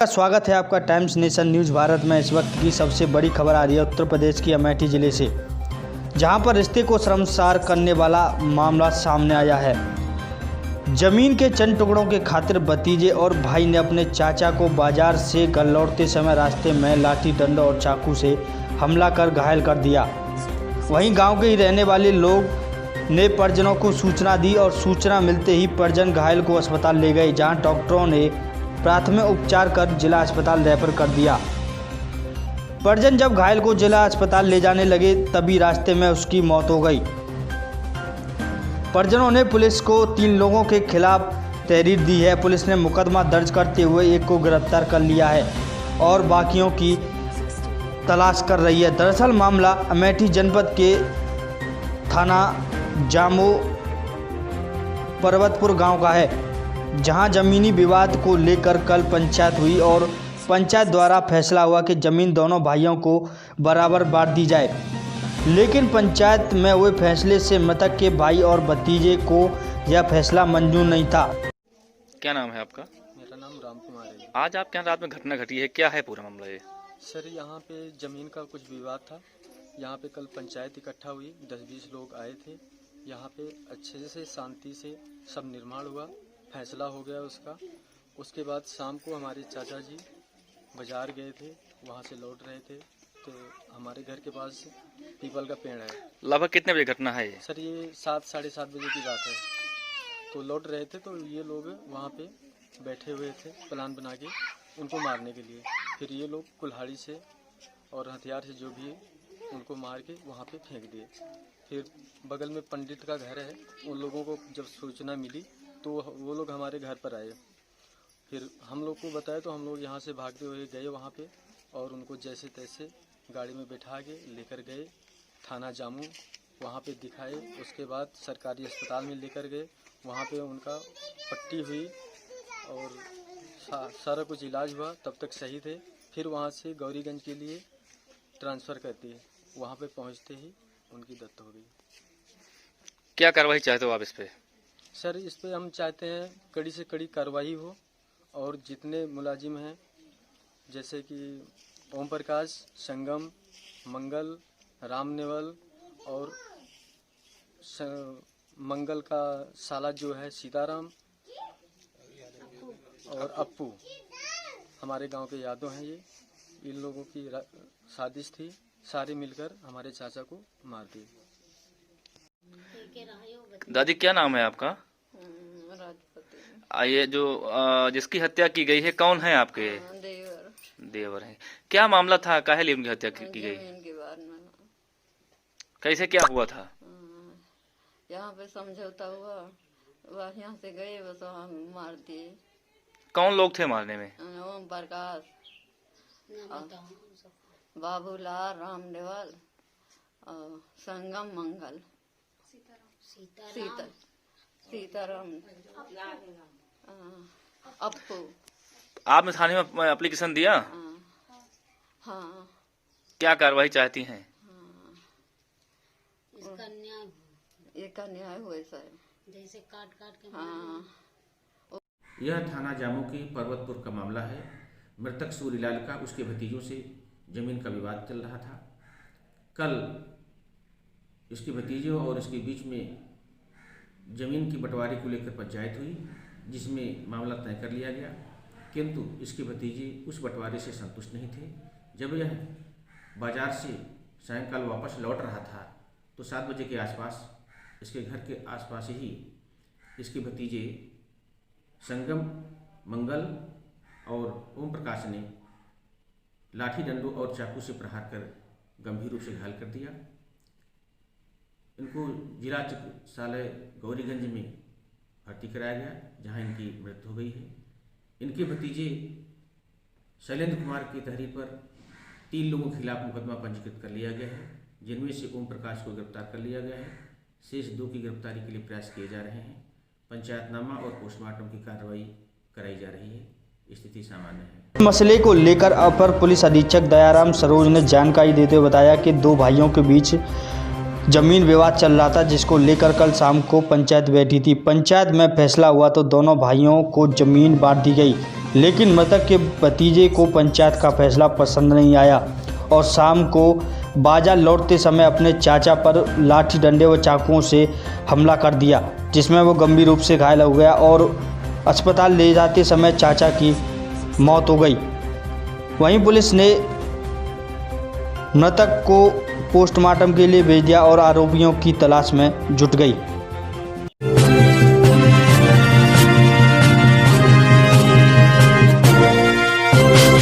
स्वागत है आपका टाइम्स नेशन न्यूज़ भारत में। इस वक्त की सबसे बड़ी खबर आ रही है उत्तर प्रदेश की अमेठी ज़िले से, जहां पर रिश्ते को शर्मसार करने वाला मामला सामने आया है। जमीन के चंद टुकड़ों के खातिर भतीजे और भाई ने अपने चाचा को बाजार से घर लौटते समय रास्ते में लाठी डंडा और चाकू से हमला कर घायल कर दिया। वहीं गाँव के ही रहने वाले लोग ने परिजनों को सूचना दी और सूचना मिलते ही परिजन घायल को अस्पताल ले गए, जहां डॉक्टरों ने प्राथमिक उपचार कर जिला अस्पताल रेफर कर दिया। परिजन जब घायल को जिला अस्पताल ले जाने लगे तभी रास्ते में उसकी मौत हो गई। परिजनों ने पुलिस को 3 लोगों के खिलाफ तहरीर दी है। पुलिस ने मुकदमा दर्ज करते हुए एक को गिरफ्तार कर लिया है और बाकियों की तलाश कर रही है। दरअसल मामला अमेठी जनपद के थाना जामो पर्वतपुर गांव का है, जहां जमीनी विवाद को लेकर कल पंचायत हुई और पंचायत द्वारा फैसला हुआ कि जमीन दोनों भाइयों को बराबर बांट दी जाए। लेकिन पंचायत में हुए फैसले से मृतक के भाई और भतीजे को यह फैसला मंजूर नहीं था। क्या नाम है आपका? मेरा नाम राम कुमार है। आज आपके यहाँ रात में घटना घटी है, क्या है पूरा मामला ये? सर यहाँ पे ज़मीन का कुछ विवाद था। यहाँ पे कल पंचायत इकट्ठा हुई, 10-20 लोग आए थे। यहाँ पे अच्छे से शांति से सब निर्माण हुआ, फैसला हो गया उसका। उसके बाद शाम को हमारे चाचा जी बाजार गए थे, वहाँ से लौट रहे थे तो हमारे घर के पास पीपल का पेड़ है। लगभग कितने बजे घटना है ये? सर ये 7 साढ़े 7 बजे की बात है। तो लौट रहे थे तो ये लोग वहाँ पे बैठे हुए थे प्लान बना के उनको मारने के लिए। फिर ये लोग कुल्हाड़ी से और हथियार से जो भी उनको मार के वहाँ पे फेंक दिए। फिर बगल में पंडित का घर है, उन लोगों को जब सूचना मिली तो वो लोग हमारे घर पर आए। फिर हम लोग को बताया तो हम लोग यहाँ से भागते हुए गए वहाँ पे और उनको जैसे तैसे गाड़ी में बैठा के लेकर गए थाना जामू, वहाँ पे दिखाए। उसके बाद सरकारी अस्पताल में लेकर गए, वहाँ पे उनका पट्टी हुई और सारा कुछ इलाज हुआ, तब तक सही थे। फिर वहाँ से गौरीगंज के लिए ट्रांसफ़र कर दिए। वहाँ पे पहुँचते ही उनकी डेथ हो गई। क्या कार्रवाई चाहते हो आप इस पे? सर इस पे हम चाहते हैं कड़ी से कड़ी कार्रवाई हो और जितने मुलाजिम हैं जैसे कि ओम प्रकाश, संगम, मंगल, रामनेवल और मंगल का साला जो है सीताराम और अप्पू, हमारे गांव के यादव हैं। ये इन लोगों की साजिश थी, सारे मिलकर हमारे चाचा को मार दिए। दादी क्या नाम है आपका? ये जो जिसकी हत्या की गई है कौन है आपके? देवर है। क्या मामला था, काहे लिए उनकी हत्या की गई? कैसे क्या हुआ था? यहाँ पे समझौता हुआ, वह यहाँ से गए बस हम मार दिए। कौन लोग थे मारने में? ओम प्रकाश, बाबूलाल, रामदेवल, संगम, मंगल, सीताराम, अप्पू। आपने थाने में एप्लीकेशन दिया? हाँ। क्या कार्रवाई चाहती हैं? इसका न्याय हुए सर, जैसे काट के। हाँ। यह थाना जामू की पर्वतपुर का मामला है। मृतक सूर्यलाल का उसके भतीजों से जमीन का विवाद चल रहा था। कल इसके भतीजों और इसके बीच में जमीन की बंटवारे को लेकर पंचायत हुई, जिसमें मामला तय कर लिया गया, किंतु इसके भतीजे उस बंटवारे से संतुष्ट नहीं थे। जब यह बाजार से सायंकाल वापस लौट रहा था तो 7 बजे के आसपास इसके घर के आसपास ही इसके भतीजे संगम, मंगल और ओम प्रकाश ने लाठी डंडों और चाकू से प्रहार कर गंभीर रूप से घायल कर दिया। इनको जिला चिकित्सालय गौरीगंज में भर्ती कराया गया, जहां इनकी मृत्यु हो गई है। इनके भतीजे शैलेंद्र कुमार की तहरीर पर 3 लोगों के खिलाफ मुकदमा पंजीकृत कर लिया गया है, जिनमें से ओम प्रकाश को गिरफ्तार कर लिया गया है। शेष 2 की गिरफ्तारी के लिए प्रयास किए जा रहे हैं। पंचायतनामा और पोस्टमार्टम की कार्रवाई कराई जा रही है। स्थिति सामान्य है। मसले को लेकर अपर पुलिस अधीक्षक दयाराम सरोज ने जानकारी देते हुए बताया कि दो भाइयों के बीच जमीन विवाद चल रहा था, जिसको लेकर कल शाम को पंचायत बैठी थी। पंचायत में फैसला हुआ तो दोनों भाइयों को जमीन बांट दी गई, लेकिन मृतक के भतीजे को पंचायत का फैसला पसंद नहीं आया और शाम को बाजार लौटते समय अपने चाचा पर लाठी डंडे व चाकुओं से हमला कर दिया, जिसमें वो गंभीर रूप से घायल हो गया और अस्पताल ले जाते समय चाचा की मौत हो गई। वहीं पुलिस ने मृतक को पोस्टमार्टम के लिए भेज दिया और आरोपियों की तलाश में जुट गई।